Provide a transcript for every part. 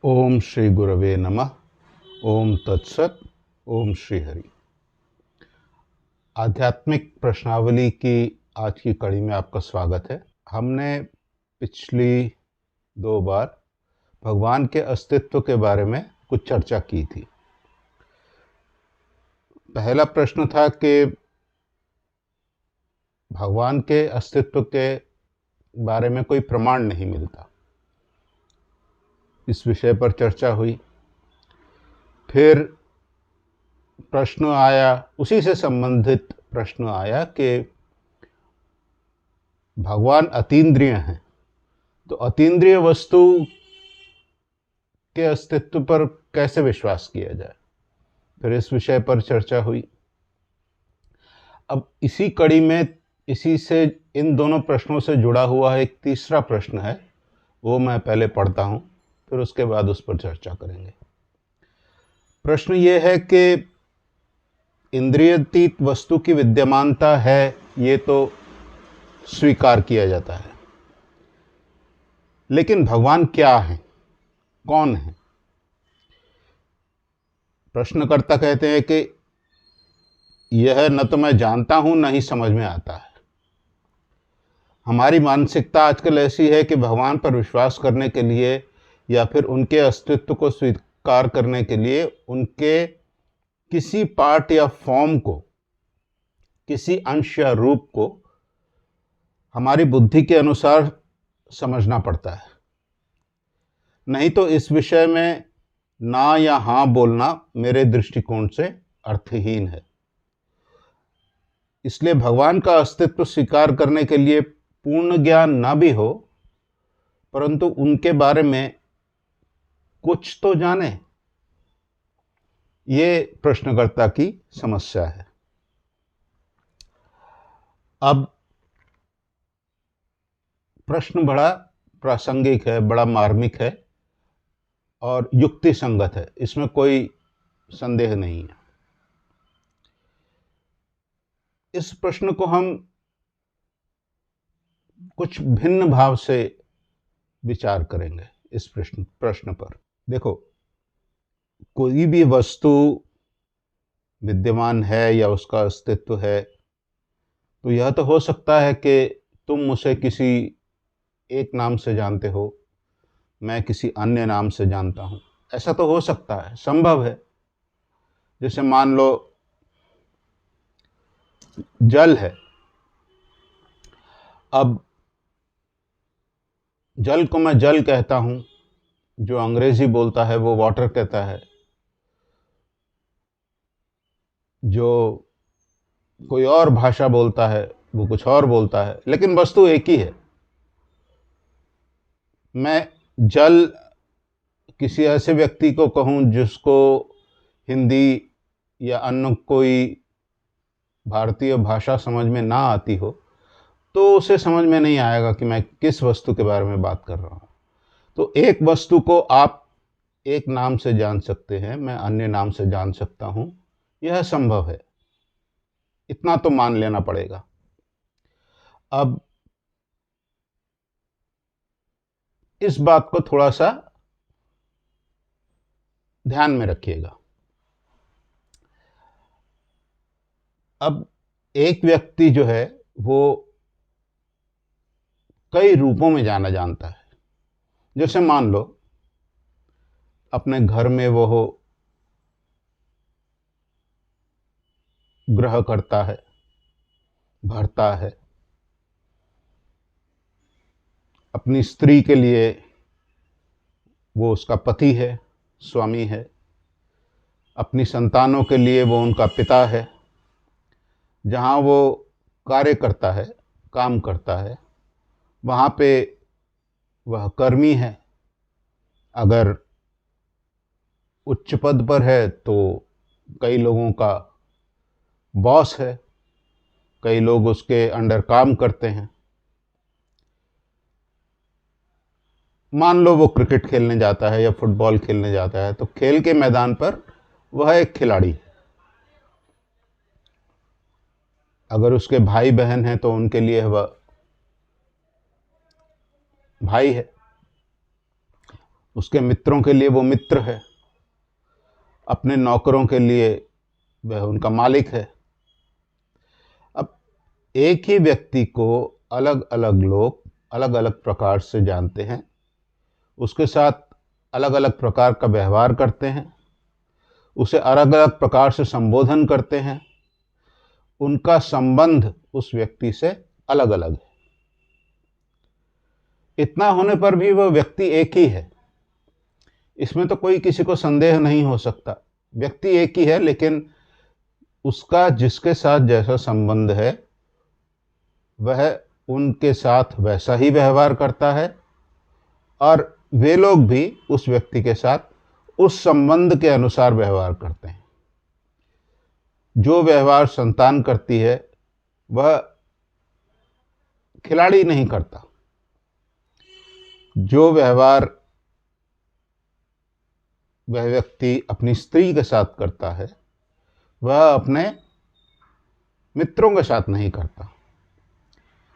ओम श्री गुरवे नमः। ओम तत्सत। ओम श्री हरि। आध्यात्मिक प्रश्नावली की आज की कड़ी में आपका स्वागत है। हमने पिछली 2 बार भगवान के अस्तित्व के बारे में कुछ चर्चा की थी। पहला प्रश्न था कि भगवान के अस्तित्व के बारे में कोई प्रमाण नहीं मिलता। इस विषय पर चर्चा हुई। फिर प्रश्न आया, उसी से संबंधित प्रश्न आया कि भगवान अतीन्द्रिय हैं, तो अतीन्द्रिय वस्तु के अस्तित्व पर कैसे विश्वास किया जाए। फिर इस विषय पर चर्चा हुई। अब इसी कड़ी में इसी से इन दोनों प्रश्नों से जुड़ा हुआ एक तीसरा प्रश्न है, वो मैं पहले पढ़ता हूँ, फिर उसके बाद उस पर चर्चा करेंगे। प्रश्न ये है कि इंद्रियातीत वस्तु की विद्यमानता है, ये तो स्वीकार किया जाता है, लेकिन भगवान क्या है, कौन है। प्रश्नकर्ता कहते हैं कि यह न तो मैं जानता हूं न ही समझ में आता है। हमारी मानसिकता आजकल ऐसी है कि भगवान पर विश्वास करने के लिए या फिर उनके अस्तित्व को स्वीकार करने के लिए उनके किसी पार्ट या फॉर्म को, किसी अंश या रूप को हमारी बुद्धि के अनुसार समझना पड़ता है। नहीं तो इस विषय में ना या हाँ बोलना मेरे दृष्टिकोण से अर्थहीन है। इसलिए भगवान का अस्तित्व स्वीकार करने के लिए पूर्ण ज्ञान ना भी हो, परंतु उनके बारे में कुछ तो जाने, ये प्रश्नकर्ता की समस्या है। अब प्रश्न बड़ा प्रासंगिक है, बड़ा मार्मिक है और युक्ति संगत है, इसमें कोई संदेह नहीं है। इस प्रश्न को हम कुछ भिन्न भाव से विचार करेंगे। इस प्रश्न पर देखो, कोई भी वस्तु विद्यमान है या उसका अस्तित्व है, तो यह तो हो सकता है कि तुम उसे किसी एक नाम से जानते हो, मैं किसी अन्य नाम से जानता हूं। ऐसा तो हो सकता है, संभव है। जैसे मान लो जल है। अब जल को मैं जल कहता हूं, जो अंग्रेजी बोलता है वो वाटर कहता है, जो कोई और भाषा बोलता है वो कुछ और बोलता है, लेकिन वस्तु एक ही है। मैं जल किसी ऐसे व्यक्ति को कहूं जिसको हिंदी या अन्य कोई भारतीय भाषा समझ में ना आती हो, तो उसे समझ में नहीं आएगा कि मैं किस वस्तु के बारे में बात कर रहा हूं। तो एक वस्तु को आप एक नाम से जान सकते हैं, मैं अन्य नाम से जान सकता हूं, यह संभव है। इतना तो मान लेना पड़ेगा। अब इस बात को थोड़ा सा ध्यान में रखिएगा। अब एक व्यक्ति जो है वो कई रूपों में जाना जानता है। जैसे मान लो अपने घर में वो ग्रह करता है, भरता है। अपनी स्त्री के लिए वो उसका पति है, स्वामी है। अपनी संतानों के लिए वो उनका पिता है। जहाँ वो कार्य करता है, काम करता है, वहाँ पे वह कर्मी है। अगर उच्च पद पर है तो कई लोगों का बॉस है, कई लोग उसके अंडर काम करते हैं। मान लो वो क्रिकेट खेलने जाता है या फुटबॉल खेलने जाता है, तो खेल के मैदान पर वह एक खिलाड़ी है। अगर उसके भाई बहन हैं तो उनके लिए वह भाई है। उसके मित्रों के लिए वो मित्र है, अपने नौकरों के लिए वह उनका मालिक है। अब एक ही व्यक्ति को अलग अलग लोग अलग अलग प्रकार से जानते हैं, उसके साथ अलग अलग प्रकार का व्यवहार करते हैं, उसे अलग अलग प्रकार से संबोधन करते हैं, उनका संबंध उस व्यक्ति से अलग अलग है। इतना होने पर भी वह व्यक्ति एक ही है, इसमें तो कोई किसी को संदेह नहीं हो सकता। व्यक्ति एक ही है, लेकिन उसका जिसके साथ जैसा संबंध है वह उनके साथ वैसा ही व्यवहार करता है, और वे लोग भी उस व्यक्ति के साथ उस संबंध के अनुसार व्यवहार करते हैं। जो व्यवहार संतान करती है वह खिलाड़ी नहीं करता। जो व्यवहार वह व्यक्ति अपनी स्त्री के साथ करता है वह अपने मित्रों के साथ नहीं करता।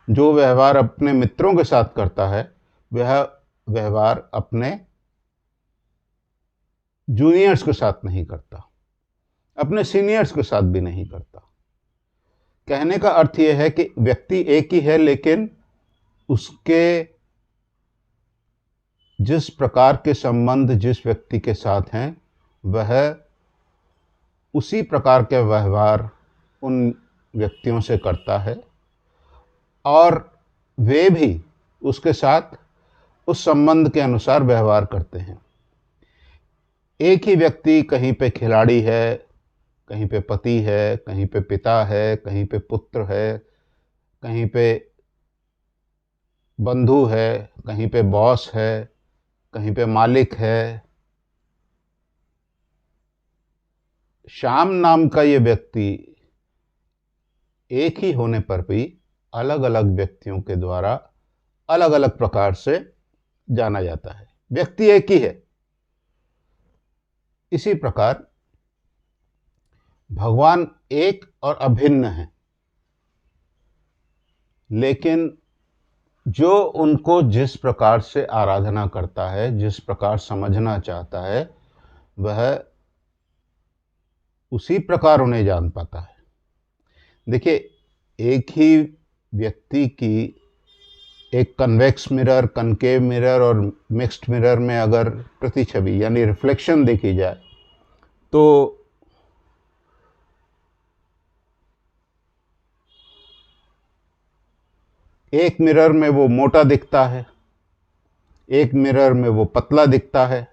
जो व्यवहार अपने मित्रों के साथ करता है वह व्यवहार अपने जूनियर्स के साथ नहीं करता, अपने सीनियर्स के साथ भी नहीं करता। कहने का अर्थ यह है कि व्यक्ति एक ही है, लेकिन उसके जिस प्रकार के संबंध जिस व्यक्ति के साथ हैं वह उसी प्रकार के व्यवहार उन व्यक्तियों से करता है, और वे भी उसके साथ उस संबंध के अनुसार व्यवहार करते हैं। एक ही व्यक्ति कहीं पे खिलाड़ी है, कहीं पे पति है, कहीं पे पिता है, कहीं पे पुत्र है, कहीं पे बंधु है, कहीं पे बॉस है, कहीं पे मालिक है। श्याम नाम का ये व्यक्ति एक ही होने पर भी अलग अलग व्यक्तियों के द्वारा अलग अलग प्रकार से जाना जाता है। व्यक्ति एक ही है। इसी प्रकार भगवान एक और अभिन्न है, लेकिन जो उनको जिस प्रकार से आराधना करता है, जिस प्रकार समझना चाहता है, वह उसी प्रकार उन्हें जान पाता है। देखिए, एक ही व्यक्ति की एक कन्वेक्स मिरर, कनकेव मिरर और मिक्स्ड मिरर में अगर प्रतिछवि यानी रिफ्लेक्शन देखी जाए तो एक मिरर में वो मोटा दिखता है, एक मिरर में वो पतला दिखता है,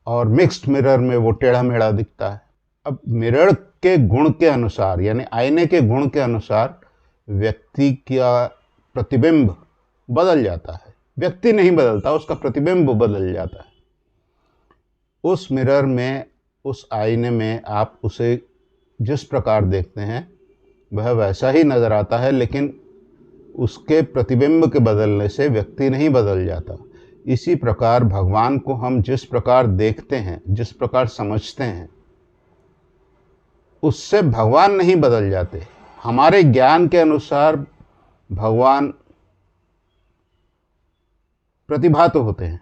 और मिक्स्ड मिरर में वो टेढ़ा मेढ़ा दिखता है। अब मिरर के गुण के अनुसार यानी आईने के गुण के अनुसार व्यक्ति का प्रतिबिंब बदल जाता है। व्यक्ति नहीं बदलता, उसका प्रतिबिंब बदल जाता है। उस मिरर में, उस आईने में आप उसे जिस प्रकार देखते हैं वह वैसा ही नज़र आता है, लेकिन उसके प्रतिबिंब के बदलने से व्यक्ति नहीं बदल जाता। इसी प्रकार भगवान को हम जिस प्रकार देखते हैं, जिस प्रकार समझते हैं, उससे भगवान नहीं बदल जाते। हमारे ज्ञान के अनुसार भगवान प्रतिभात होते हैं,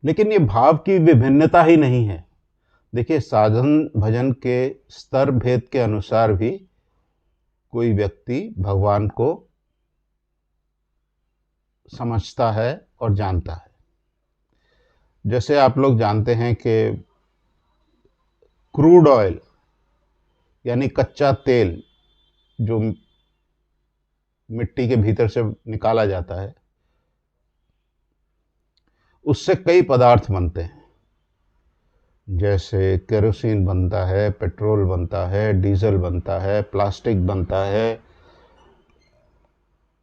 लेकिन ये भाव की विभिन्नता ही नहीं है। देखिए, साधन भजन के स्तर भेद के अनुसार भी कोई व्यक्ति भगवान को समझता है और जानता है। जैसे आप लोग जानते हैं कि क्रूड ऑयल यानी कच्चा तेल जो मिट्टी के भीतर से निकाला जाता है, उससे कई पदार्थ बनते हैं। जैसे केरोसिन बनता है, पेट्रोल बनता है, डीजल बनता है, प्लास्टिक बनता है।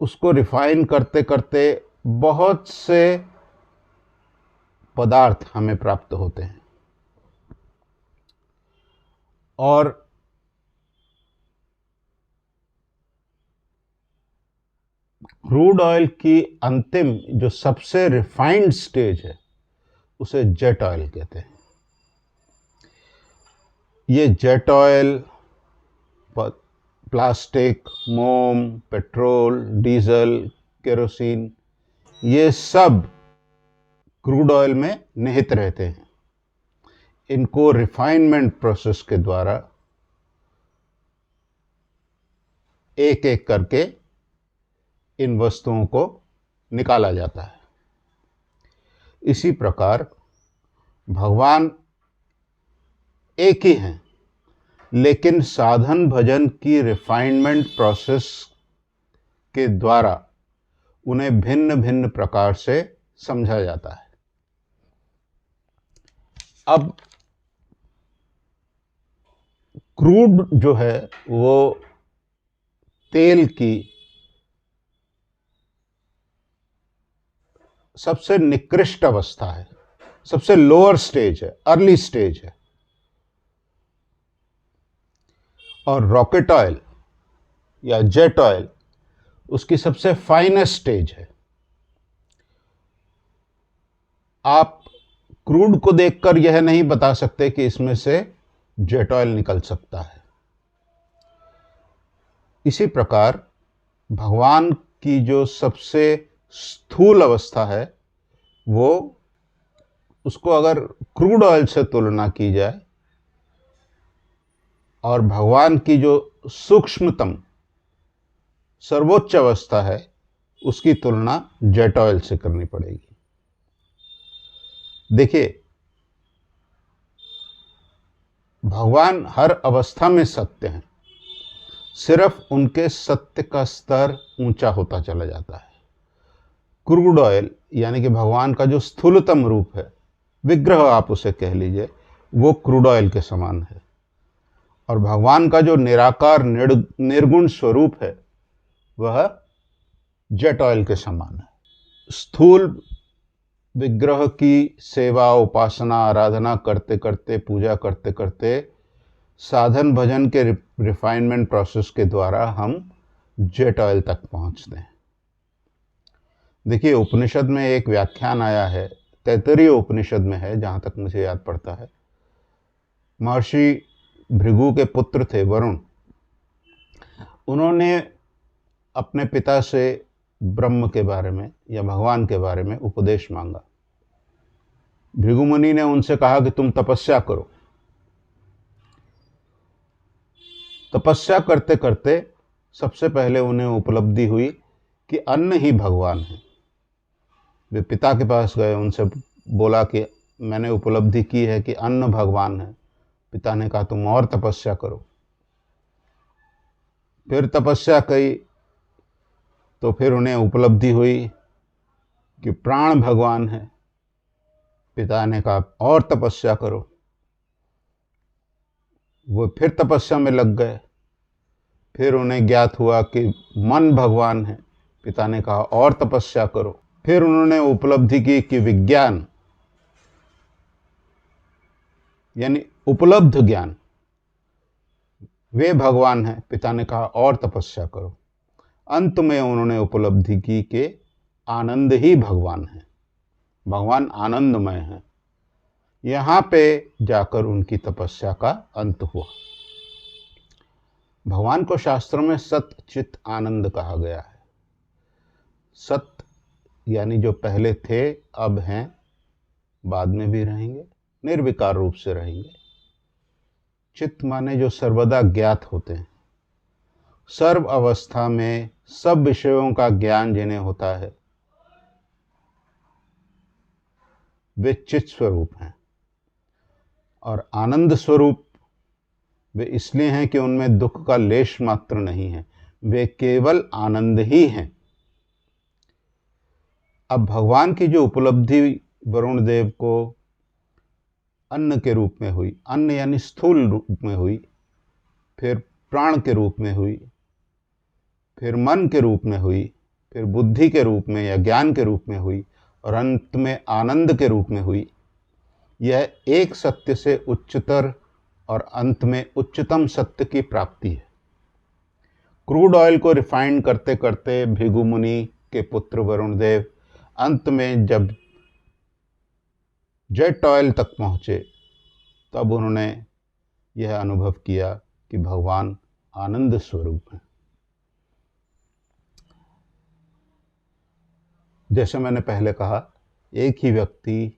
उसको रिफाइन करते करते बहुत से पदार्थ हमें प्राप्त होते हैं, और क्रूड ऑयल की अंतिम जो सबसे रिफाइंड स्टेज है उसे जेट ऑयल कहते हैं। ये जेट ऑयल प्लास्टिक, मोम, पेट्रोल, डीजल, केरोसिन, ये सब क्रूड ऑयल में निहित रहते हैं। इनको रिफाइनमेंट प्रोसेस के द्वारा एक एक करके इन वस्तुओं को निकाला जाता है। इसी प्रकार भगवान एक ही हैं, लेकिन साधन भजन की रिफाइनमेंट प्रोसेस के द्वारा उन्हें भिन्न भिन्न प्रकार से समझा जाता है। अब क्रूड जो है वो तेल की सबसे निकृष्ट अवस्था है, सबसे लोअर स्टेज है, अर्ली स्टेज है। और रॉकेट ऑयल या जेट ऑयल उसकी सबसे फाइनेस्ट स्टेज है। आप क्रूड को देखकर यह नहीं बता सकते कि इसमें से जेट ऑयल निकल सकता है। इसी प्रकार भगवान की जो सबसे स्थूल अवस्था है वो, उसको अगर क्रूड ऑयल से तुलना की जाए, और भगवान की जो सूक्ष्मतम सर्वोच्च अवस्था है उसकी तुलना जेट ऑयल से करनी पड़ेगी। देखिए, भगवान हर अवस्था में सत्य हैं, सिर्फ उनके सत्य का स्तर ऊंचा होता चला जाता है। क्रूड ऑयल यानी कि भगवान का जो स्थूलतम रूप है, विग्रह आप उसे कह लीजिए, वो क्रूड ऑयल के समान है। और भगवान का जो निराकार निर्गुण स्वरूप है वह जेट ऑयल के समान है। स्थूल विग्रह की सेवा, उपासना, आराधना करते करते, पूजा करते करते, साधन भजन के रिफाइनमेंट प्रोसेस के द्वारा हम जेट ऑयल तक पहुंचते हैं। देखिए, उपनिषद में एक व्याख्यान आया है, तैत्तरीय उपनिषद में है जहाँ तक मुझे याद पड़ता है। महर्षि भृगु के पुत्र थे वरुण, उन्होंने अपने पिता से ब्रह्म के बारे में या भगवान के बारे में उपदेश मांगा। भृगु मुनि ने उनसे कहा कि तुम तपस्या करो। तपस्या करते करते सबसे पहले उन्हें उपलब्धि हुई कि अन्न ही भगवान है। वे पिता के पास गए, उनसे बोला कि मैंने उपलब्धि की है कि अन्न भगवान है। पिता ने कहा तुम और तपस्या करो। फिर तपस्या की तो फिर उन्हें उपलब्धि हुई कि प्राण भगवान है। पिता ने कहा और तपस्या करो। वो फिर तपस्या में लग गए। फिर उन्हें ज्ञात हुआ कि मन भगवान है। पिता ने कहा और तपस्या करो। फिर उन्होंने उपलब्धि की कि विज्ञान यानी उपलब्ध ज्ञान, वे भगवान हैं। पिता ने कहा और तपस्या करो। अंत में उन्होंने उपलब्धि की कि आनंद ही भगवान है, भगवान आनंदमय है। यहाँ पे जाकर उनकी तपस्या का अंत हुआ। भगवान को शास्त्रों में सत चित आनंद कहा गया है। सत्य यानी जो पहले थे, अब हैं, बाद में भी रहेंगे, निर्विकार रूप से रहेंगे। चित्त माने जो सर्वदा ज्ञात होते हैं। सर्व अवस्था में सब विषयों का ज्ञान जिन्हें होता है वे चित्त स्वरूप हैं। और आनंद स्वरूप वे इसलिए हैं कि उनमें दुख का लेश मात्र नहीं है, वे केवल आनंद ही हैं। अब भगवान की जो उपलब्धि वरुण देव को अन्न के रूप में हुई, अन्न यानी स्थूल रूप में हुई, फिर प्राण के रूप में हुई, फिर मन के रूप में हुई, फिर बुद्धि के रूप में या ज्ञान के रूप में हुई, और अंत में आनंद के रूप में हुई, यह एक सत्य से उच्चतर और अंत में उच्चतम सत्य की प्राप्ति है। क्रूड ऑयल को रिफाइंड करते करते भृगु मुनि के पुत्र वरुण देव अंत में जब जेट ऑयल तक पहुँचे, तब उन्होंने यह अनुभव किया कि भगवान आनंद स्वरूप है। जैसे मैंने पहले कहा, एक ही व्यक्ति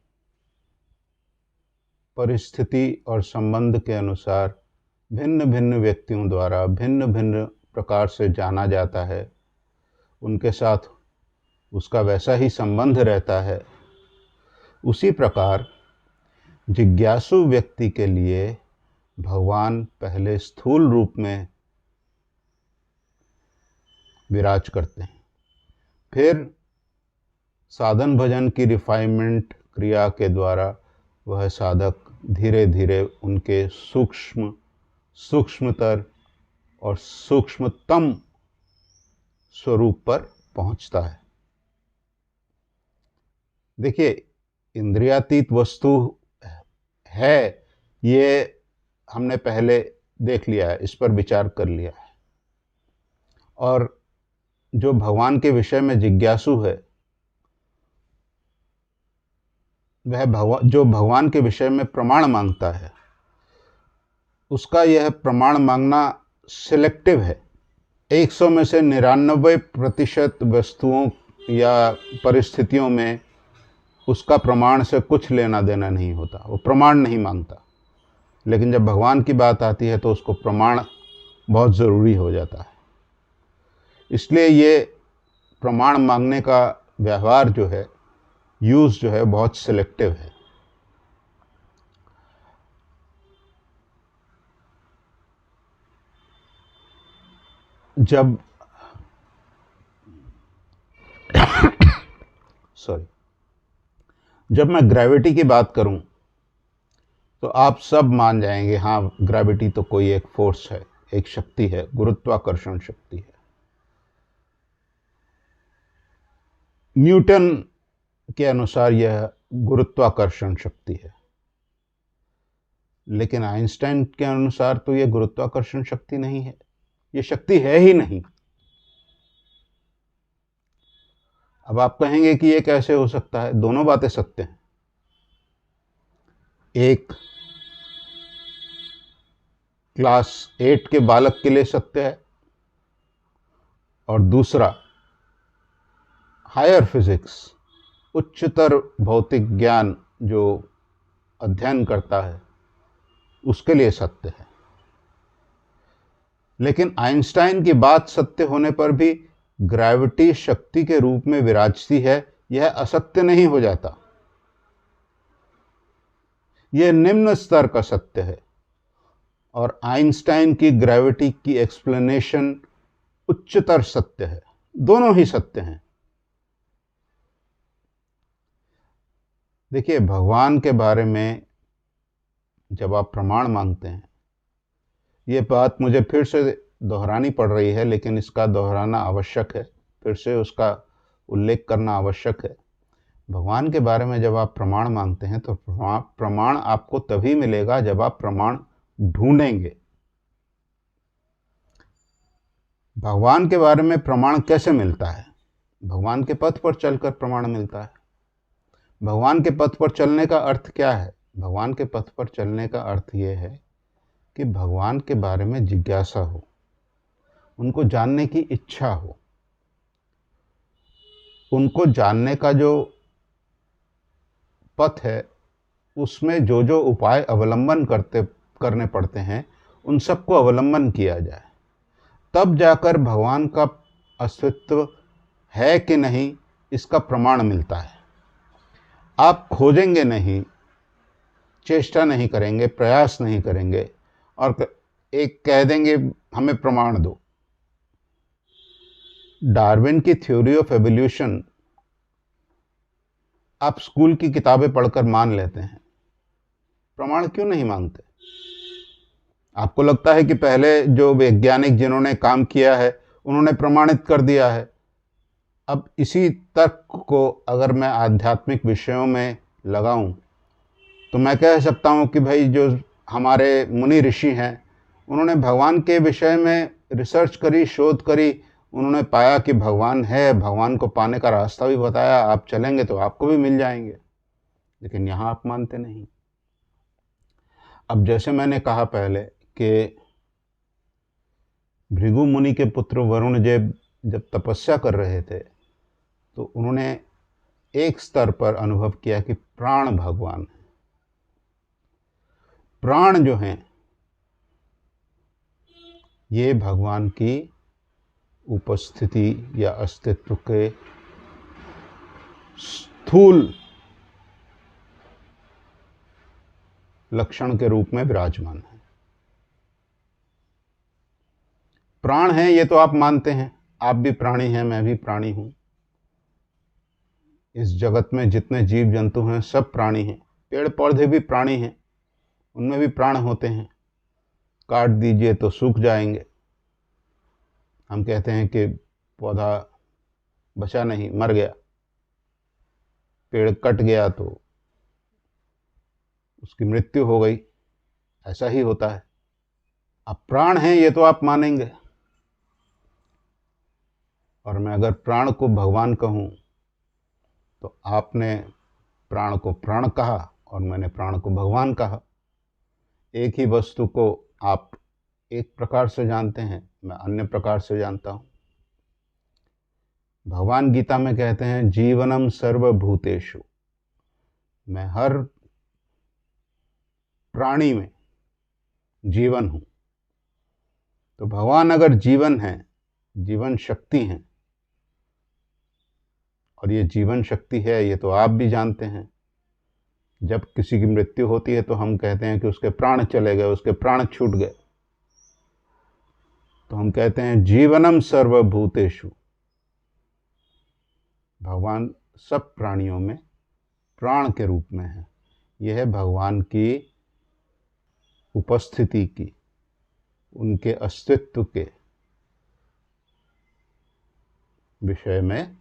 परिस्थिति और संबंध के अनुसार भिन्न भिन्न व्यक्तियों द्वारा भिन्न भिन्न प्रकार से जाना जाता है, उनके साथ उसका वैसा ही संबंध रहता है। उसी प्रकार जिज्ञासु व्यक्ति के लिए भगवान पहले स्थूल रूप में विराज करते हैं, फिर साधन भजन की रिफाइनमेंट क्रिया के द्वारा वह साधक धीरे धीरे उनके सूक्ष्मतर और सूक्ष्मतम स्वरूप पर पहुंचता है। देखिए, इंद्रियातीत वस्तु है, ये हमने पहले देख लिया है, इस पर विचार कर लिया है। और जो भगवान के विषय में जिज्ञासु है, वह जो भगवान के विषय में प्रमाण मांगता है, उसका यह प्रमाण मांगना सिलेक्टिव है। 100 में से 99% वस्तुओं या परिस्थितियों में उसका प्रमाण से कुछ लेना देना नहीं होता, वो प्रमाण नहीं मांगता। लेकिन जब भगवान की बात आती है तो उसको प्रमाण बहुत ज़रूरी हो जाता है। इसलिए ये प्रमाण मांगने का व्यवहार जो है, यूज़ जो है, बहुत सिलेक्टिव है। जब मैं ग्रेविटी की बात करूं तो आप सब मान जाएंगे, हाँ, ग्रेविटी तो कोई एक फोर्स है, एक शक्ति है, गुरुत्वाकर्षण शक्ति है। न्यूटन के अनुसार यह गुरुत्वाकर्षण शक्ति है, लेकिन आइंस्टाइन के अनुसार तो यह गुरुत्वाकर्षण शक्ति नहीं है, ये शक्ति है ही नहीं। अब आप कहेंगे कि ये कैसे हो सकता है? दोनों बातें सत्य हैं। एक क्लास 8 के बालक के लिए सत्य है और दूसरा हायर फिजिक्स, उच्चतर भौतिक ज्ञान जो अध्ययन करता है, उसके लिए सत्य है। लेकिन आइंस्टाइन की बात सत्य होने पर भी ग्रेविटी शक्ति के रूप में विराजती है, यह असत्य नहीं हो जाता। यह निम्न स्तर का सत्य है और आइंस्टाइन की ग्रेविटी की एक्सप्लेनेशन उच्चतर सत्य है। दोनों ही सत्य हैं। देखिए, भगवान के बारे में जब आप प्रमाण मांगते हैं, ये बात मुझे फिर से दोहरानी पड़ रही है, लेकिन इसका दोहराना आवश्यक है, फिर से उसका उल्लेख करना आवश्यक है। भगवान के बारे में जब आप प्रमाण मांगते हैं तो प्रमाण आपको तभी मिलेगा जब आप प्रमाण ढूंढेंगे। भगवान के बारे में प्रमाण कैसे मिलता है? भगवान के पथ पर चलकर प्रमाण मिलता है। भगवान के पथ पर चलने का अर्थ क्या है? भगवान के पथ पर चलने का अर्थ यह है कि भगवान के बारे में जिज्ञासा हो, उनको जानने की इच्छा हो। उनको जानने का जो पथ है, उसमें जो जो उपाय अवलंबन करने पड़ते हैं, उन सबको अवलंबन किया जाए, तब जाकर भगवान का अस्तित्व है कि नहीं इसका प्रमाण मिलता है। आप खोजेंगे नहीं, चेष्टा नहीं करेंगे, प्रयास नहीं करेंगे और एक कह देंगे हमें प्रमाण दो। डार्विन की थ्योरी ऑफ एवोल्यूशन आप स्कूल की किताबें पढ़कर मान लेते हैं, प्रमाण क्यों नहीं मांगते? आपको लगता है कि पहले जो वैज्ञानिक जिन्होंने काम किया है उन्होंने प्रमाणित कर दिया है। अब इसी तर्क को अगर मैं आध्यात्मिक विषयों में लगाऊं तो मैं कह सकता हूं कि भाई जो हमारे मुनि ऋषि हैं, उन्होंने भगवान के विषय में रिसर्च करी, शोध करी, उन्होंने पाया कि भगवान है, भगवान को पाने का रास्ता भी बताया, आप चलेंगे तो आपको भी मिल जाएंगे। लेकिन यहाँ आप मानते नहीं। अब जैसे मैंने कहा पहले कि भृगु मुनि के पुत्र वरुण जब तपस्या कर रहे थे तो उन्होंने एक स्तर पर अनुभव किया कि प्राण भगवान है। प्राण जो हैं ये भगवान की उपस्थिति या अस्तित्व के स्थूल लक्षण के रूप में विराजमान है। प्राण है ये तो आप मानते हैं, आप भी प्राणी हैं, मैं भी प्राणी हूं। इस जगत में जितने जीव जंतु हैं सब प्राणी हैं, पेड़ पौधे भी प्राणी हैं, उनमें भी प्राण होते हैं। काट दीजिए तो सूख जाएंगे। हम कहते हैं कि पौधा बचा नहीं, मर गया। पेड़ कट गया तो उसकी मृत्यु हो गई, ऐसा ही होता है। अब प्राण है ये तो आप मानेंगे, और मैं अगर प्राण को भगवान कहूं तो आपने प्राण को प्राण कहा और मैंने प्राण को भगवान कहा। एक ही वस्तु को आप एक प्रकार से जानते हैं, मैं अन्य प्रकार से जानता हूं। भगवान गीता में कहते हैं जीवनम सर्वभूतेषु, मैं हर प्राणी में जीवन हूं। तो भगवान अगर जीवन है, जीवन शक्ति है, और ये जीवन शक्ति है ये तो आप भी जानते हैं। जब किसी की मृत्यु होती है तो हम कहते हैं कि उसके प्राण चले गए, उसके प्राण छूट गए। तो हम कहते हैं जीवनम सर्वभूतेषु, भगवान सब प्राणियों में प्राण के रूप में है। यह है भगवान की उपस्थिति की, उनके अस्तित्व के विषय में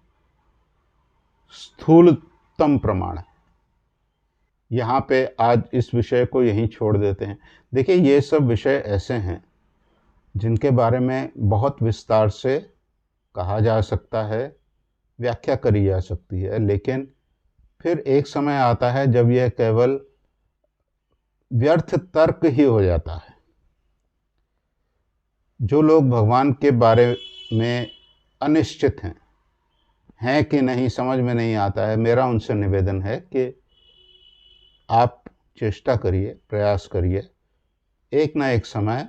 स्थूलतम प्रमाण है। यहाँ पे आज इस विषय को यहीं छोड़ देते हैं। देखिए ये सब विषय ऐसे हैं जिनके बारे में बहुत विस्तार से कहा जा सकता है, व्याख्या करी जा सकती है, लेकिन फिर एक समय आता है जब यह केवल व्यर्थ तर्क ही हो जाता है। जो लोग भगवान के बारे में अनिश्चित हैं कि नहीं, समझ में नहीं आता है, मेरा उनसे निवेदन है कि आप चेष्टा करिए, प्रयास करिए, एक ना एक समय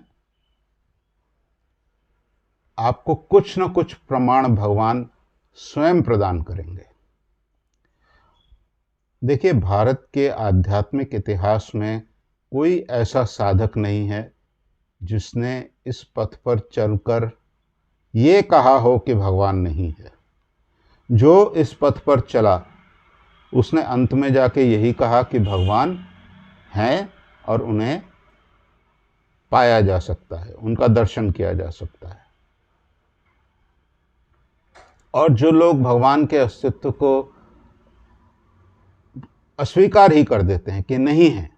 आपको कुछ न कुछ प्रमाण भगवान स्वयं प्रदान करेंगे। देखिए भारत के आध्यात्मिक इतिहास में कोई ऐसा साधक नहीं है जिसने इस पथ पर चलकर ये कहा हो कि भगवान नहीं है। जो इस पथ पर चला उसने अंत में जाके यही कहा कि भगवान हैं और उन्हें पाया जा सकता है, उनका दर्शन किया जा सकता है। और जो लोग भगवान के अस्तित्व को अस्वीकार ही कर देते हैं कि नहीं है,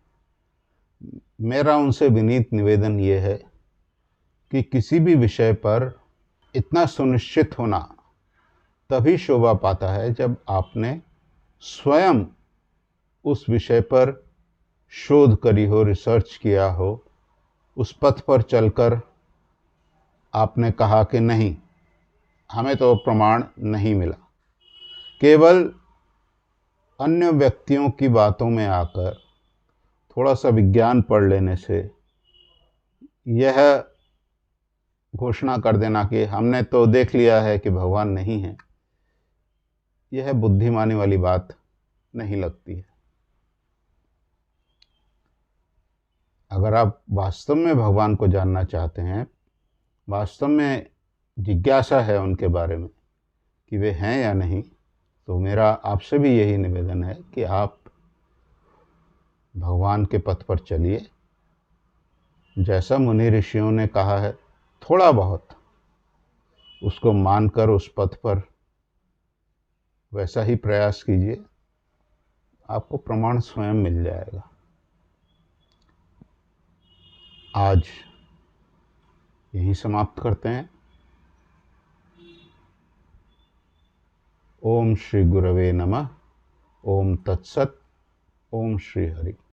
मेरा उनसे विनीत निवेदन ये है कि किसी भी विषय पर इतना सुनिश्चित होना तभी शोभा पाता है जब आपने स्वयं उस विषय पर शोध करी हो, रिसर्च किया हो, उस पथ पर चलकर आपने कहा कि नहीं, हमें तो प्रमाण नहीं मिला। केवल अन्य व्यक्तियों की बातों में आकर थोड़ा सा विज्ञान पढ़ लेने से यह घोषणा कर देना कि हमने तो देख लिया है कि भगवान नहीं है, यह बुद्धिमानी वाली बात नहीं लगती है। अगर आप वास्तव में भगवान को जानना चाहते हैं, वास्तव में जिज्ञासा है उनके बारे में कि वे हैं या नहीं, तो मेरा आपसे भी यही निवेदन है कि आप भगवान के पथ पर चलिए। जैसा मुनि ऋषियों ने कहा है, थोड़ा बहुत उसको मानकर उस पथ पर वैसा ही प्रयास कीजिए, आपको प्रमाण स्वयं मिल जाएगा। आज यहीं समाप्त करते हैं। ओम श्री गुरवे नमः। ओम तत्सत। ओम श्री हरि।